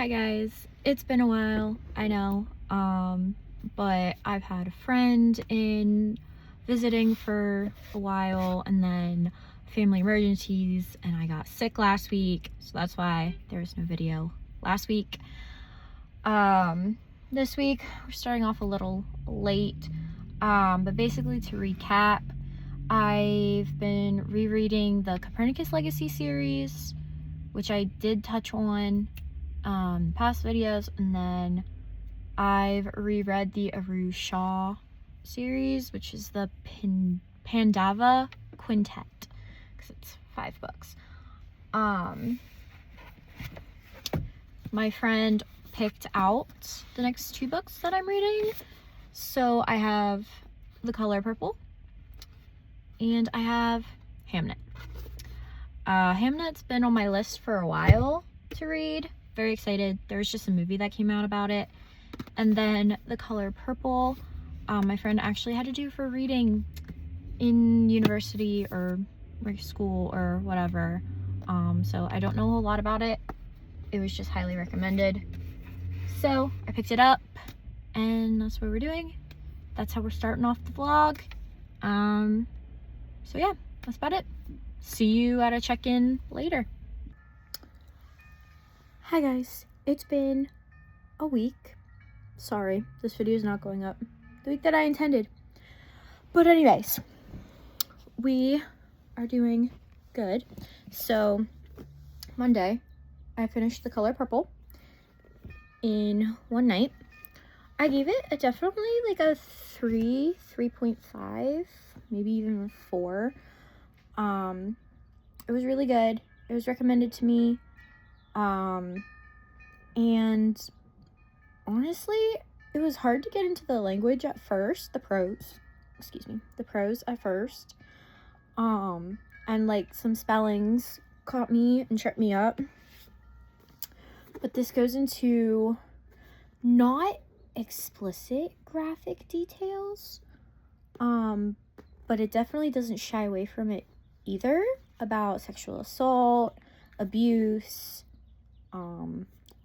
Hi guys, it's been a while, I know, but I've had a friend in visiting for a while and then family emergencies and I got sick last week, so that's why there was no video last week. This week we're starting off a little late, but basically to recap, I've been rereading the Copernicus Legacy series, which I did touch on past videos, and then I've reread the Aru Shah series, which is the Pandava Quintet, because it's 5 books. My friend picked out the next 2 books that I'm reading, so I have The Color Purple and I have Hamnet. Hamnet's been on my list for a while to read. Very excited. There was just a movie that came out about it. And then The Color Purple, my friend actually had to do for reading in university or school or whatever. So I don't know a whole lot about it. It was just highly recommended. So I picked it up and that's what we're doing. That's how we're starting off the vlog. So yeah, that's about it. See you at a check-in later. Hi guys, it's been a week. Sorry, this video is not going up the week that I intended. But anyways, we are doing good. So Monday, I finished The Color Purple in one night. I gave it a definitely like a 3.5, maybe even a 4. It was really good. It was recommended to me. And honestly, it was hard to get into the language at first, the prose at first. And like some spellings caught me and tripped me up. But this goes into not explicit graphic details, but it definitely doesn't shy away from it either, about sexual assault, abuse,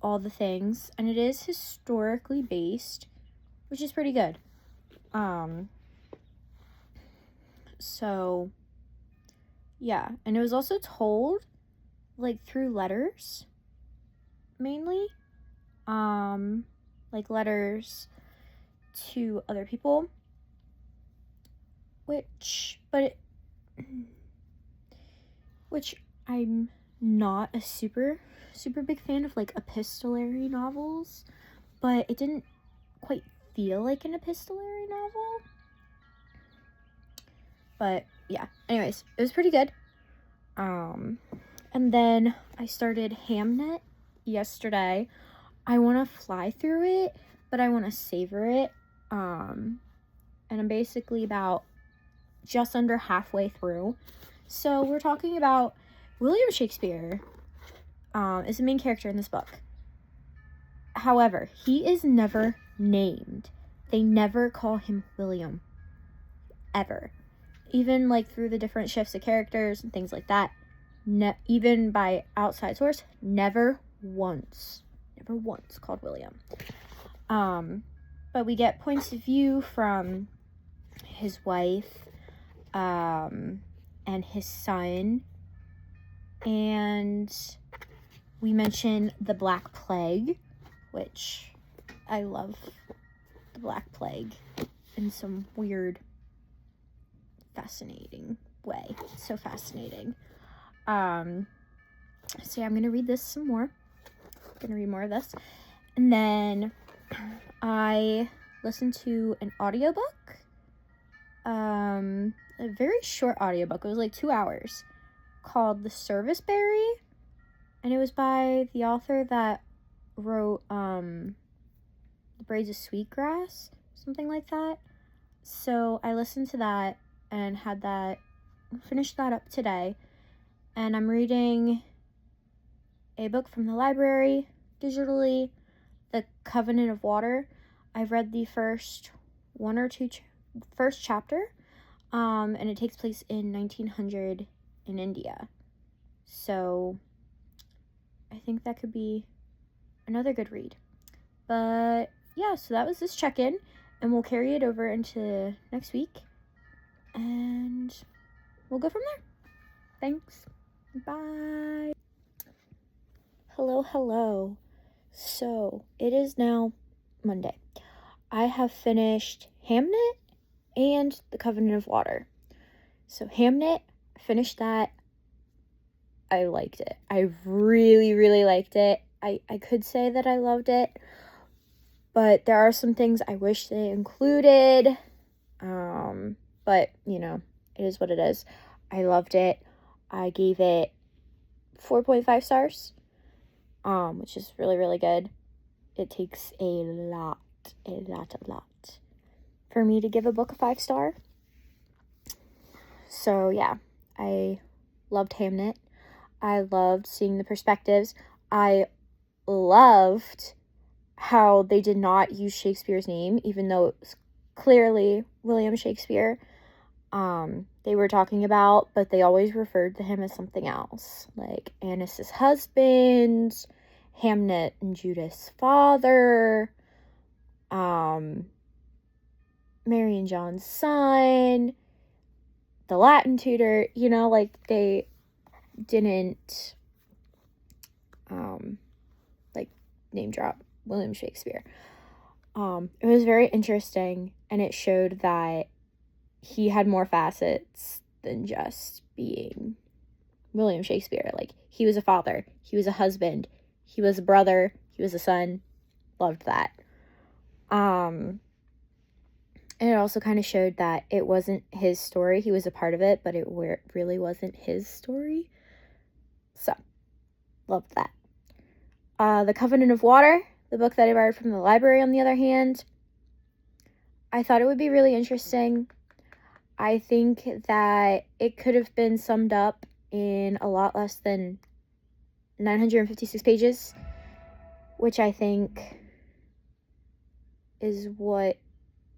all the things, and it is historically based, which is pretty good. So yeah, and it was also told like through letters mainly, like letters to other people, which I'm not a super big fan of, like epistolary novels, but it didn't quite feel like an epistolary novel. But yeah, anyways, it was pretty good. And then I started Hamnet yesterday. I want to fly through it, but I want to savor it. And I'm basically about just under halfway through. So we're talking about William Shakespeare is the main character in this book. However, he is never named. They never call him William, ever. Even like through the different shifts of characters and things like that, even by outside source, never once called William. But we get points of view from his wife, and his son, and we mention the Black Plague, which I love the Black Plague in some weird, fascinating way. It's so fascinating. So yeah, I'm gonna read this some more. I'm gonna read more of this. And then I listened to an audiobook. A very short audiobook. It was like 2 hours, called The Serviceberry, and it was by the author that wrote The Braids of Sweetgrass, something like that. So I listened to that and finished that up today, and I'm reading a book from the library digitally, The Covenant of Water. I've read the first chapter, and it takes place in 1900 in India. So I think that could be another good read. But yeah, so that was this check-in, and we'll carry it over into next week, and we'll go from there. Thanks. Bye. Hello. So it is now Monday. I have finished Hamnet and The Covenant of Water. So Hamnet, finished that. I liked it. I really liked it. I could say that I loved it, but there are some things I wish they included. But you know, it is what it is. I loved it. I gave it 4.5 stars, which is really good. It takes a lot for me to give a book a 5-star. So yeah, I loved Hamnet. I loved seeing the perspectives. I loved how they did not use Shakespeare's name, even though it was clearly William Shakespeare they were talking about, but they always referred to him as something else, like Annis's husband, Hamnet and Judith's father, Mary and John's son, the Latin tutor, you know, like they didn't like name drop William Shakespeare. It was very interesting, and it showed that he had more facets than just being William Shakespeare. Like, he was a father, he was a husband, he was a brother, he was a son. Loved that. And it also kind of showed that it wasn't his story. He was a part of it, but it really wasn't his story. So, loved that. The Covenant of Water, the book that I borrowed from the library, on the other hand, I thought it would be really interesting. I think that it could have been summed up in a lot less than 956 pages, which I think is what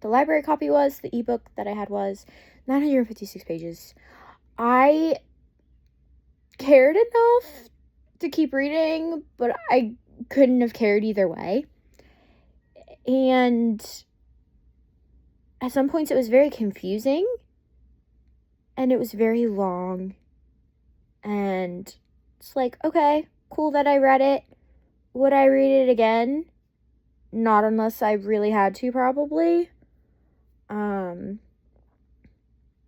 the library copy was. The ebook that I had was 956 pages. I cared enough to keep reading, but I couldn't have cared either way. And at some points it was very confusing, and it was very long, and it's like, okay, cool that I read it. Would I read it again? Not unless I really had to, probably.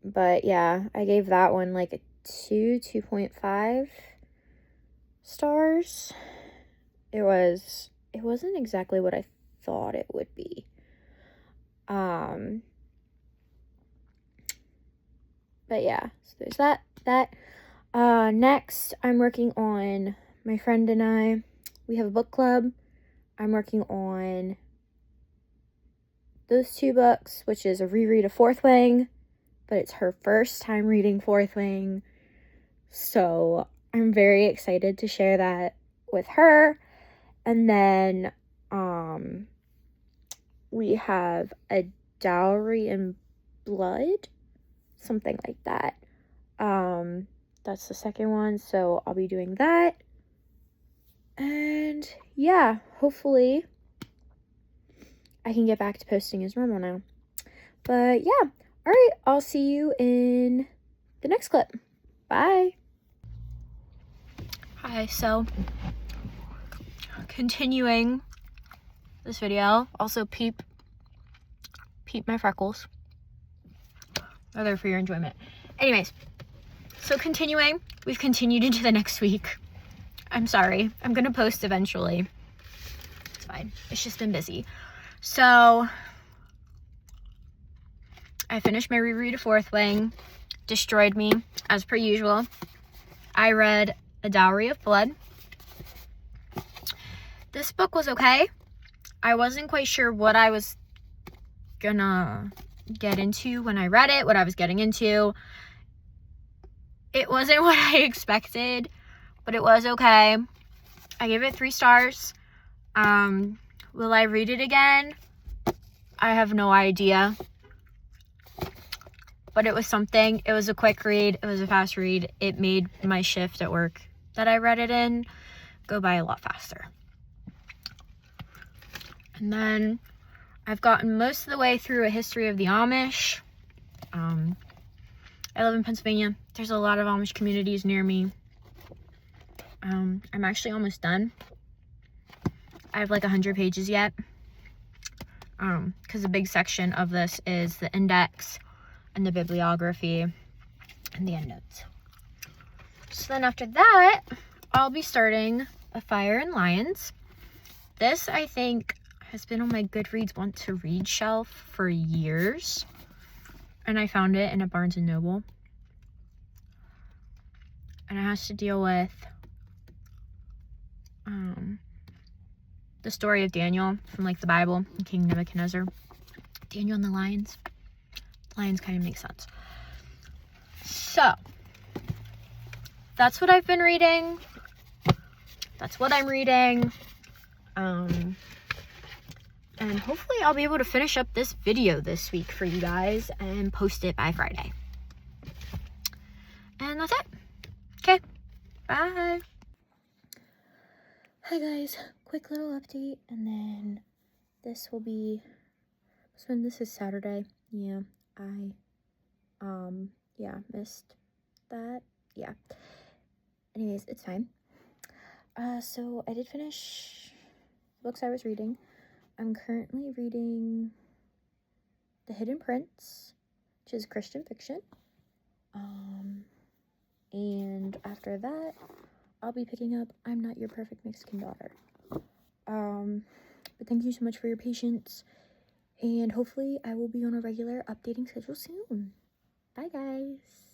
But yeah, I gave that one like a 2.5 stars. It wasn't exactly what I thought it would be. But yeah, so there's that. Next, I'm working on, my friend and I, we have a book club. I'm working on those 2 books, which is a reread of Fourth Wing, but it's her first time reading Fourth Wing, so I'm very excited to share that with her. And then we have A Dowry in Blood, something like that. That's the second one, so I'll be doing that. And yeah, hopefully I can get back to posting as normal now. But yeah, alright, I'll see you in the next clip. Bye. Hi, so continuing this video, also peep my freckles. They're there for your enjoyment. Anyways, so continuing, we've continued into the next week. I'm sorry, I'm gonna post eventually. It's fine, it's just been busy. So, I finished my reread of Fourth Wing, destroyed me, as per usual. I read A Dowry of Blood. This book was okay. I wasn't quite sure what I was gonna get into when I read it, what I was getting into. It wasn't what I expected, but it was okay. I gave it 3 stars. Will I read it again? I have no idea. But it was something. It was a quick read. It was a fast read. It made my shift at work that I read it in go by a lot faster. And then I've gotten most of the way through A History of the Amish. I live in Pennsylvania. There's a lot of Amish communities near me. I'm actually almost done. I have like 100 pages yet. Because a big section of this is the index and the bibliography and the endnotes. So then after that, I'll be starting A Fire in Lions. This, I think, has been on my Goodreads want to read shelf for years. And I found it in a Barnes & Noble. And it has to deal with the story of Daniel from like the Bible and King Nebuchadnezzar. Daniel and the lions. Lions kind of make sense. So, that's what I've been reading. That's what I'm reading. And hopefully I'll be able to finish up this video this week for you guys and post it by Friday. And that's it. Okay, bye. Hi guys, quick little update, and then this will be, this is Saturday. Yeah, I missed that. Yeah, anyways, it's fine. So I did finish the books I was reading. I'm currently reading The Hidden Prince, which is Christian fiction. And after that, I'll be picking up I'm Not Your Perfect Mexican Daughter. But thank you so much for your patience, and hopefully I will be on a regular updating schedule soon. Bye guys.